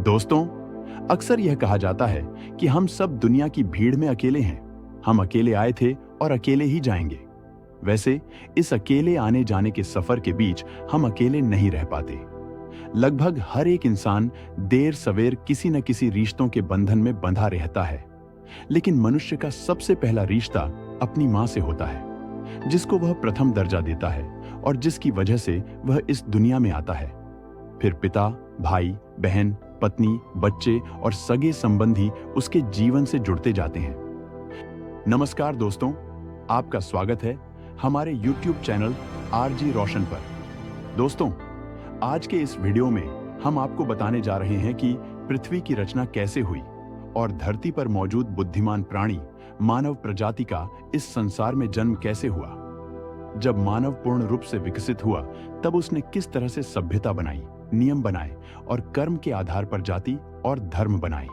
दोस्तों, अक्सर यह कहा जाता है कि हम सब दुनिया की भीड़ में अकेले हैं। हम अकेले आए थे और अकेले ही जाएंगे। वैसे इस अकेले आने जाने के सफर के बीच हम अकेले नहीं रह पाते। लगभग हर एक इंसान देर सवेर किसी न किसी रिश्तों के बंधन में बंधा रहता है। लेकिन मनुष्य का सबसे पहला रिश्ता अपनी मां से होता है, जिसको वह प्रथम दर्जा देता है और जिसकी वजह से वह इस दुनिया में आता है। फिर पिता, भाई, बहन, पत्नी, बच्चे और सगे संबंधी उसके जीवन से जुड़ते जाते हैं। नमस्कार दोस्तों, आपका स्वागत है हमारे YouTube चैनल आरजी रोशन पर। दोस्तों, आज के इस वीडियो में हम आपको बताने जा रहे हैं कि पृथ्वी की रचना कैसे हुई और धरती पर मौजूद बुद्धिमान प्राणी मानव प्रजाति का इस संसार में जन्म कैसे हुआ। जब मानव पूर्ण रूप से विकसित हुआ, तब उसने किस तरह से सभ्यता बनाई, नियम बनाए और कर्म के आधार पर जाति और धर्म बनाए।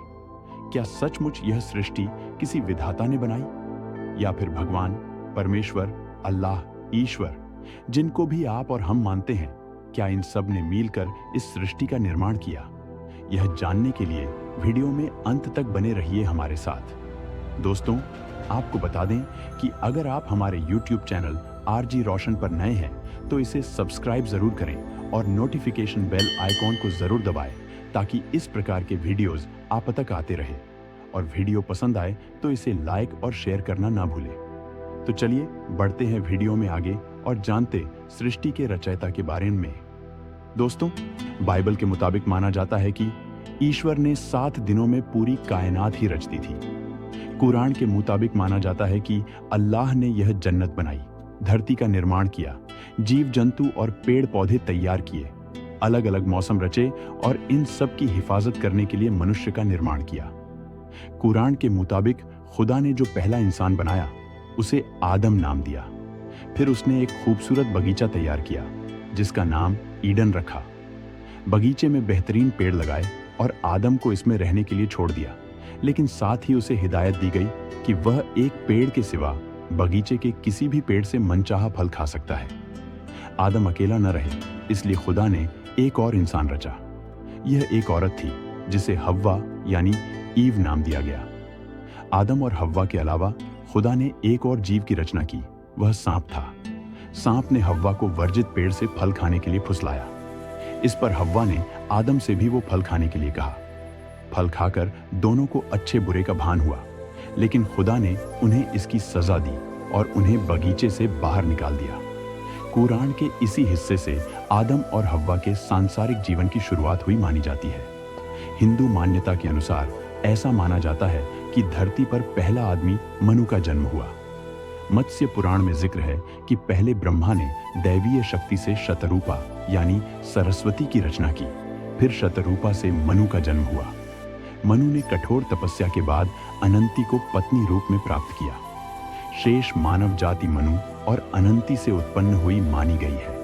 क्या सचमुच यह सृष्टि किसी विधाता ने बनाई या फिर भगवान, परमेश्वर, अल्लाह, ईश्वर, जिनको भी आप और हम मानते हैं, क्या इन सब ने मिलकर इस सृष्टि का निर्माण किया? यह जानने के लिए वीडियो में अंत तक बने रहिए हमारे साथ। दोस्तों, आपको बता दें कि अगर आप हमारे YouTube चैनल आरजी रोशन पर नए हैं तो इसे सब्सक्राइब जरूर करें और नोटिफिकेशन बेल आइकॉन को जरूर दबाएं, ताकि इस प्रकार के वीडियोस आप तक आते रहे। और वीडियो पसंद आए तो इसे लाइक और शेयर करना ना भूलें। तो चलिए बढ़ते हैं वीडियो में आगे और जानते सृष्टि के रचयिता के बारे में। दोस्तों, बाइबल के मुताबिक माना जाता है कि ईश्वर ने 7 दिनों में पूरी कायनात ही रच दी थी। कुरान के मुताबिक माना जाता है कि अल्लाह ने यह जन्नत बनाई, धरती का निर्माण किया, जीव जंतु और पेड़ पौधे तैयार किए, अलग अलग मौसम रचे और इन सब की हिफाजत करने के लिए मनुष्य का निर्माण किया। कुरान के मुताबिक खुदा ने जो पहला इंसान बनाया उसे आदम नाम दिया। फिर उसने एक खूबसूरत बगीचा तैयार किया जिसका नाम ईडन रखा। बगीचे में बेहतरीन पेड़ लगाए और आदम को इसमें रहने के लिए छोड़ दिया, लेकिन साथ ही उसे हिदायत दी गई कि वह एक पेड़ के सिवा बगीचे के किसी भी पेड़ से मनचाहा फल खा सकता है। आदम अकेला न रहे, इसलिए खुदा ने एक और इंसान रचा। यह एक औरत थी जिसे हव्वा यानी ईव नाम दिया गया। आदम और हव्वा के अलावा खुदा ने एक और जीव की रचना की, वह सांप था। सांप ने हव्वा को वर्जित पेड़ से फल खाने के लिए फुसलाया। इस पर हव्वा ने आदम से भी वो फल खाने के लिए कहा। फल खाकर दोनों को अच्छे बुरे का भान हुआ, लेकिन खुदा ने उन्हें इसकी सजा दी और उन्हें बगीचे से बाहर निकाल दिया। कुरान के इसी हिस्से से आदम और हव्वा के सांसारिक जीवन की शुरुआत हुई मानी जाती है। हिंदू मान्यता के अनुसार ऐसा माना जाता है कि धरती पर पहला आदमी मनु का जन्म हुआ। मत्स्य पुराण में जिक्र है कि पहले ब्रह्मा ने दैवीय शक्ति से शतरूपा यानी सरस्वती की रचना की। फिर शतरूपा से मनु का जन्म हुआ। मनु ने कठोर तपस्या के बाद अनंती को पत्नी रूप में प्राप्त किया। शेष मानव जाति मनु और अनंती से उत्पन्न हुई मानी गई है।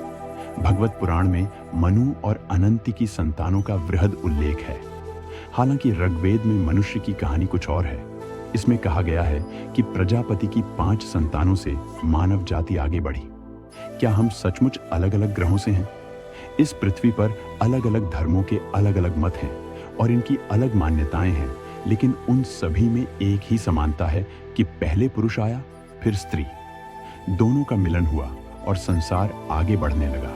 भगवत पुराण में मनु और अनंती की संतानों का वृहद उल्लेख है। हालांकि ऋग्वेद में मनुष्य की कहानी कुछ और है। इसमें कहा गया है कि प्रजापति की 5 संतानों से मानव जाति आगे बढ़ी। क्या हम सचमुच अलग अलग ग्रहों से हैं? इस पृथ्वी पर अलग अलग धर्मों के अलग अलग मत हैं और इनकी अलग मान्यताएं हैं, लेकिन उन सभी में एक ही समानता है कि पहले पुरुष आया, फिर स्त्री। दोनों का मिलन हुआ और संसार आगे बढ़ने लगा।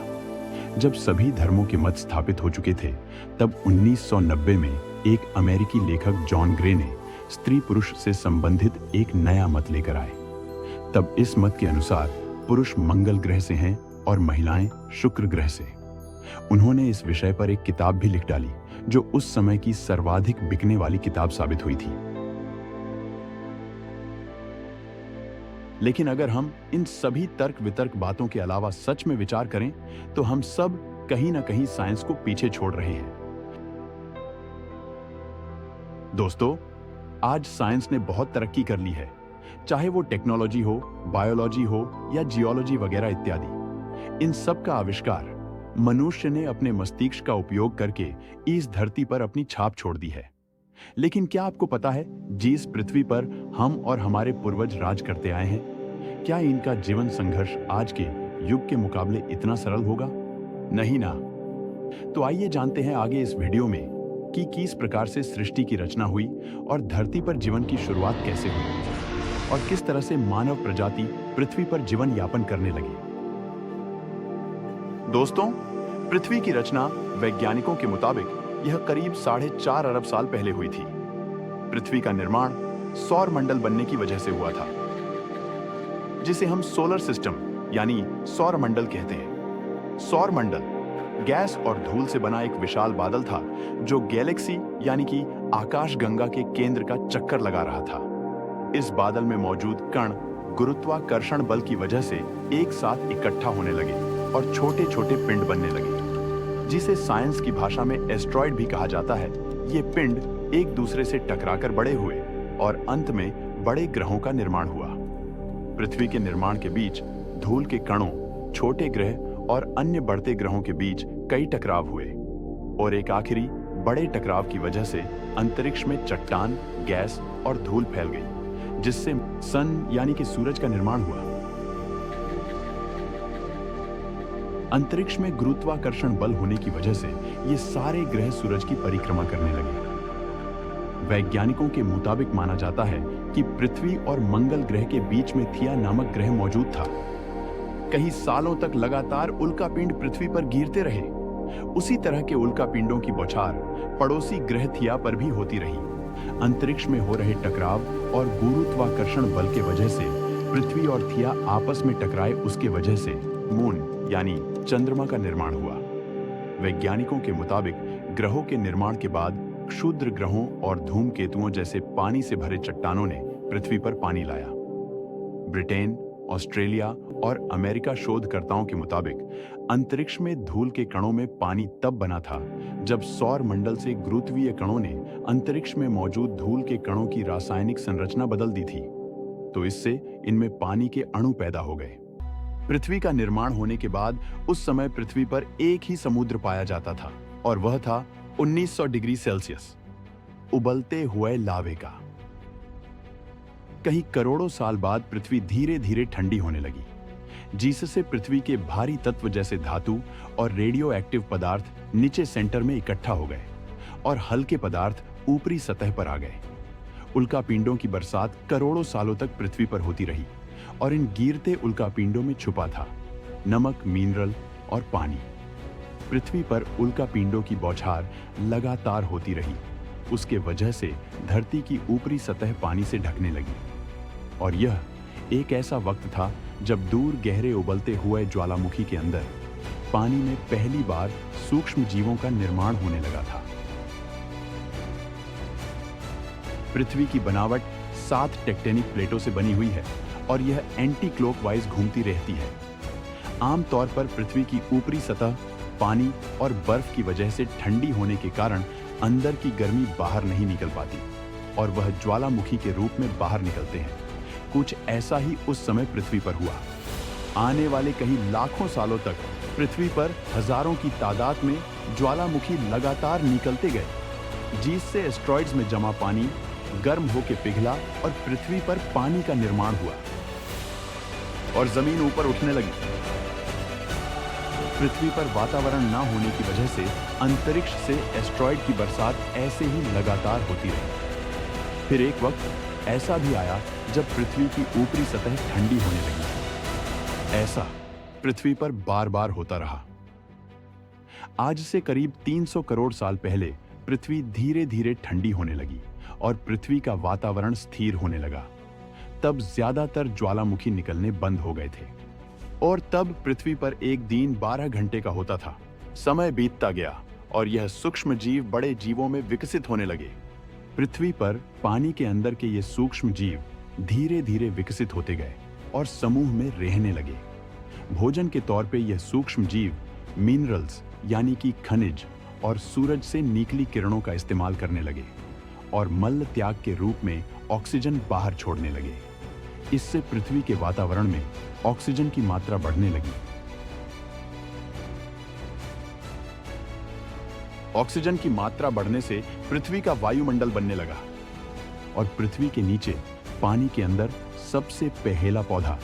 जब सभी धर्मों के मत स्थापित हो चुके थे, तब 1990 में एक अमेरिकी लेखक जॉन ग्रे ने स्त्री पुरुष से संबंधित एक नया मत लेकर आए। तब इस मत के अनुसार पुरुष मंगल ग्रह से हैं और महिलाएं शुक्र ग्रह से। उन्होंने इस विषय पर एक किताब भी लिख डाली, जो उस समय की सर्वाधिक बिकने वाली किताब साबित हुई थी। लेकिन अगर हम इन सभी तर्क वितर्क बातों के अलावा सच में विचार करें, तो हम सब कहीं ना कहीं साइंस को पीछे छोड़ रहे हैं। दोस्तों, आज साइंस ने बहुत तरक्की कर ली है, चाहे वो टेक्नोलॉजी हो, बायोलॉजी हो या जियोलॉजी वगैरह इत्यादि। इन सब का आविष्कार मनुष्य ने अपने मस्तिष्क का उपयोग करके इस धरती पर अपनी छाप छोड़ दी है। लेकिन क्या आपको पता है, जिस पृथ्वी पर हम और हमारे पूर्वज राज करते आए हैं, क्या इनका जीवन संघर्ष आज के युग के मुकाबले इतना सरल होगा? नहीं ना। तो आइए जानते हैं आगे इस वीडियो में कि किस प्रकार से सृष्टि की रचना हुई और धरती पर जीवन की शुरुआत कैसे हुई और किस तरह से मानव प्रजाति पृथ्वी पर जीवन यापन करने लगी। दोस्तों, पृथ्वी की रचना वैज्ञानिकों के मुताबिक यह करीब 4.5 अरब साल पहले हुई थी। पृथ्वी का निर्माण सौर मंडल बनने की वजह से हुआ था, जिसे हम सोलर सिस्टम यानी सौर मंडल कहते हैं। सौर मंडल गैस और धूल से बना एक विशाल बादल था जो गैलेक्सी यानी कि आकाशगंगा के केंद्र का चक्कर लगा रहा था। इस बादल में मौजूद कण गुरुत्वाकर्षण बल की वजह से एक साथ इकट्ठा होने लगे और छोटे छोटे पिंड बनने लगे, जिसे साइंस की भाषा में एस्ट्रॉइड भी कहा जाता है। ये पिंड एक दूसरे से टकराकर बड़े हुए और अंत में बड़े ग्रहों का निर्माण हुआ। पृथ्वी के निर्माण के बीच धूल के कणों, छोटे ग्रह और अन्य बढ़ते ग्रहों के बीच कई टकराव हुए और एक आखिरी बड़े टकराव की वजह से अंतरिक्ष में चट्टान, गैस और धूल फैल गई, जिससे सन यानी कि सूरज का निर्माण हुआ। अंतरिक्ष में गुरुत्वाकर्षण बल होने की वजह से ये सारे ग्रह सूरज की परिक्रमा करने लगे। वैज्ञानिकों के मुताबिक माना जाता है कि पृथ्वी और मंगल ग्रह के बीच में थिया नामक ग्रह मौजूद था। कई सालों तक लगातार उल्कापिंड पृथ्वी पर गिरते रहे। उसी तरह के उल्कापिंडों की बौछार पड़ोसी ग्रह थिया पर भी होती रही। अंतरिक्ष में हो रहे टकराव और गुरुत्वाकर्षण बल के वजह से पृथ्वी और थिया आपस में टकराए, उसके वजह से मून यानी चंद्रमा का निर्माण हुआ। वैज्ञानिकों के मुताबिक ग्रहों के निर्माण के बाद क्षुद्र ग्रहों और धूमकेतुओं जैसे पानी से भरे चट्टानों ने पृथ्वी पर पानी लाया। ब्रिटेन, ऑस्ट्रेलिया और अमेरिका शोधकर्ताओं के मुताबिक अंतरिक्ष में धूल के कणों में पानी तब बना था जब सौर मंडल से गुरुत्वीय कणों ने अंतरिक्ष में मौजूद धूल के कणों की रासायनिक संरचना बदल दी थी, तो इससे इनमें पानी के अणु पैदा हो गए। पृथ्वी का निर्माण होने के बाद उस समय पृथ्वी पर एक ही समुद्र पाया जाता था और वह था 1900 डिग्री सेल्सियस, उबलते हुए लावे का। कहीं करोड़ों साल बाद पृथ्वी धीरे धीरे ठंडी होने लगी, जिससे पृथ्वी के भारी तत्व जैसे धातु और रेडियो एक्टिव पदार्थ नीचे सेंटर में इकट्ठा हो गए और हल्के पदार्थ ऊपरी सतह पर आ गए। उल्कापिंडों की बरसात करोड़ों सालों तक पृथ्वी पर होती रही और इन गिरते उल्कापिंडों में छुपा था नमक, मिनरल और पानी। पृथ्वी पर उल्कापिंडों की बौछार लगातार होती रही। उसके वजह से धरती की ऊपरी सतह पानी से ढकने लगी और यह एक ऐसा वक्त था जब दूर गहरे उबलते हुए ज्वालामुखी के अंदर पानी में पहली बार सूक्ष्म जीवों का निर्माण होने लगा था। पृथ्वी की बनावट 7 टेक्टोनिक प्लेटों से बनी हुई है और यह एंटी क्लॉकवाइज घूमती रहती है। आमतौर पर पृथ्वी की ऊपरी सतह पानी और बर्फ की वजह से ठंडी होने के कारण अंदर की गर्मी बाहर नहीं निकल पाती और वह ज्वालामुखी के रूप में बाहर निकलते हैं। कुछ ऐसा ही उस समय पृथ्वी पर हुआ। आने वाले कई लाखों सालों तक पृथ्वी पर हजारों की तादाद में ज्वालामुखी लगातार निकलते गए, जिससे एस्ट्रॉइड्स में जमा पानी गर्म होकर पिघला और पृथ्वी पर पानी का निर्माण हुआ और जमीन ऊपर उठने लगी। पृथ्वी पर वातावरण न होने की वजह से अंतरिक्ष से एस्ट्रॉइड की बरसात ऐसे ही लगातार होती रही। फिर एक वक्त ऐसा भी आया जब पृथ्वी की ऊपरी सतह ठंडी होने लगी। ऐसा पृथ्वी पर बार बार होता रहा। आज से करीब 300 करोड़ साल पहले पृथ्वी धीरे धीरे ठंडी होने लगी और पृथ्वी का वातावरण स्थिर होने लगा। तब ज्यादातर ज्वालामुखी निकलने बंद हो गए थे और तब पृथ्वी पर एक दिन 12 घंटे का होता था। समय बीतता गया और यह सूक्ष्म जीव बड़े जीवों में विकसित होने लगे। पृथ्वी पर पानी के अंदर के ये सूक्ष्म जीव धीरे धीरे विकसित होते गए और समूह में रहने लगे। भोजन के तौर पे यह सूक्ष्म जीव मिनरल्स यानी कि खनिज और सूरज से निकली किरणों का इस्तेमाल करने लगे और मल त्याग के रूप में ऑक्सीजन बाहर छोड़ने लगे। इससे पृथ्वी के वातावरण में ऑक्सीजन की मात्रा बढ़ने लगी। ऑक्सीजन की मात्रा बढ़ने से पृथ्वी का वायुमंडल बनने लगा और पृथ्वी के नीचे पानी के अंदर सबसे पहला पौधा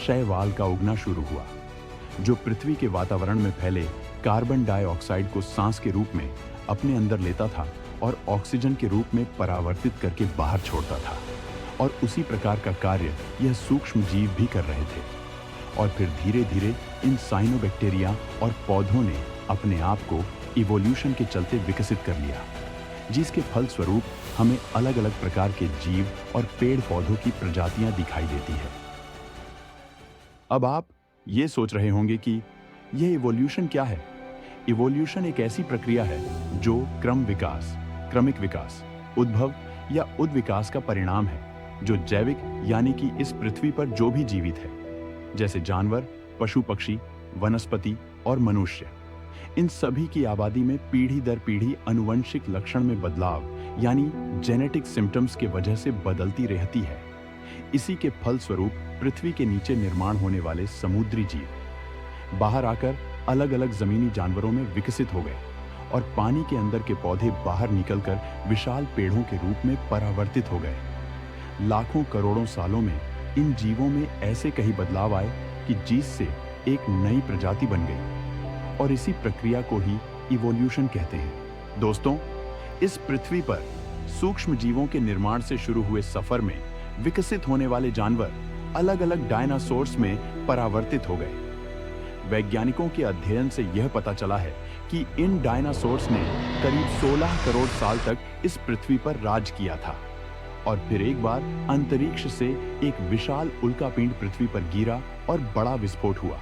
शैवाल का उगना शुरू हुआ, जो पृथ्वी के वातावरण में फैले कार्बन डाइऑक्साइड को सांस के रूप में अपने अंदर लेता था और ऑक्सीजन के रूप में परावर्तित करके बाहर छोड़ता था। और उसी प्रकार का कार्य यह सूक्ष्म जीव भी कर रहे थे। और फिर धीरे धीरे इन साइनोबैक्टीरिया और पौधों ने अपने आप को इवोल्यूशन के चलते विकसित कर लिया, जिसके फलस्वरूप हमें अलग अलग प्रकार के जीव और पेड़ पौधों की प्रजातियां दिखाई देती है। अब आप ये सोच रहे होंगे कि यह इवोल्यूशन क्या है? इवोल्यूशन एक ऐसी प्रक्रिया है जो क्रमिक विकास, उद्भव या उद्विकास का परिणाम है, जो जैविक यानी कि इस पृथ्वी पर जो भी जीवित है, जैसे जानवर, पशु पक्षी, वनस्पति और मनुष्य, इन सभी की आबादी में पीढ़ी दर पीढ़ी आनुवंशिक लक्षण में बदलाव यानी जेनेटिक सिम्टम्स के वजह से बदलती रहती है। इसी के फलस्वरूप पृथ्वी के नीचे निर्माण होने वाले समुद्री जीव बाहर आकर अलग अलग जमीनी जानवरों में विकसित हो गए और पानी के अंदर के पौधे बाहर निकलकर विशाल पेड़ों के रूप में परावर्तित हो गए। लाखों करोड़ों सालों में इन जीवों में ऐसे कई बदलाव आए कि जिससे एक नई प्रजाति बन गई और इसी प्रक्रिया को ही इवोल्यूशन कहते हैं। दोस्तों, इस पृथ्वी पर सूक्ष्म जीवों के निर्माण से शुरू हुए सफर में विकसित होने वाले जानवर अलग अलग डायनासोर्स में परावर्तित हो गए। वैज्ञानिकों के अध्ययन से यह पता चला है कि इन डायनासोर्स ने करीब 16 करोड़ साल तक इस पृथ्वी पर राज किया था और फिर एक बार अंतरिक्ष से एक विशाल उल्कापिंड पृथ्वी पर गिरा और बड़ा विस्फोट हुआ।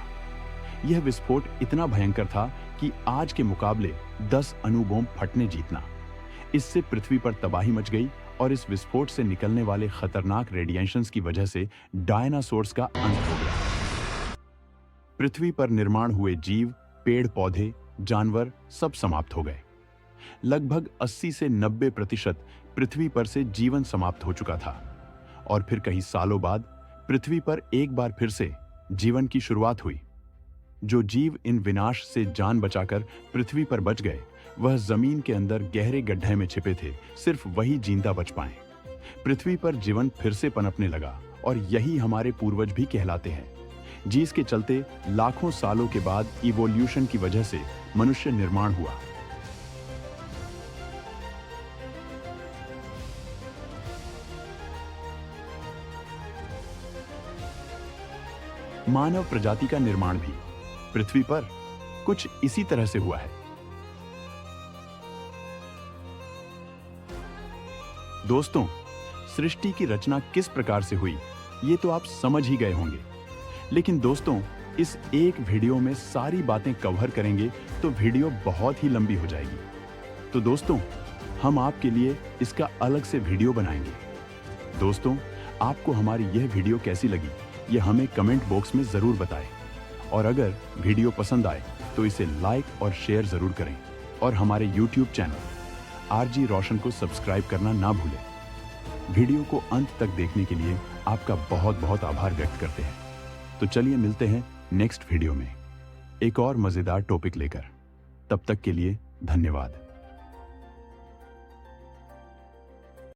यह विस्फोट इतना भयंकर था कि आज के मुकाबले 10 अणु बम फटने जीतना। इससे पृथ्वी पर तबाही मच गई और इस विस्फोट से निकलने वाले खतरनाक रेडिएशंस की वजह से डायनासोर्स का अंत हो गया। पृथ्वी पर निर्माण हुए जीव, पेड़ पौधे, जानवर सब समाप्त हो गए। लगभग 80 से 90% पृथ्वी पर से जीवन समाप्त हो चुका था और फिर कई सालों बाद पृथ्वी पर एक बार फिर से जीवन की शुरुआत हुई। जो जीव इन विनाश से जान बचाकर पृथ्वी पर बच गए, वह जमीन के अंदर गहरे गड्ढे में छिपे थे, सिर्फ वही जिंदा बच पाए। पृथ्वी पर जीवन फिर से पनपने लगा और यही हमारे पूर्वज भी कहलाते हैं, जिसके चलते लाखों सालों के बाद इवोल्यूशन की वजह से मनुष्य निर्माण हुआ। मानव प्रजाति का निर्माण भी पृथ्वी पर कुछ इसी तरह से हुआ है। दोस्तों, सृष्टि की रचना किस प्रकार से हुई, ये तो आप समझ ही गए होंगे। लेकिन दोस्तों, इस एक वीडियो में सारी बातें कवर करेंगे तो वीडियो बहुत ही लंबी हो जाएगी। तो दोस्तों, हम आपके लिए इसका अलग से वीडियो बनाएंगे। दोस्तों, आपको हमारी यह वीडियो कैसी लगी, ये हमें कमेंट बॉक्स में जरूर बताएं। और अगर वीडियो पसंद आए तो इसे लाइक और शेयर जरूर करें और हमारे YouTube चैनल RG रोशन को सब्सक्राइब करना ना भूलें। वीडियो को अंत तक देखने के लिए आपका बहुत बहुत आभार व्यक्त करते हैं। तो चलिए मिलते हैं नेक्स्ट वीडियो में एक और मजेदार टॉपिक लेकर। तब तक के लिए धन्यवाद।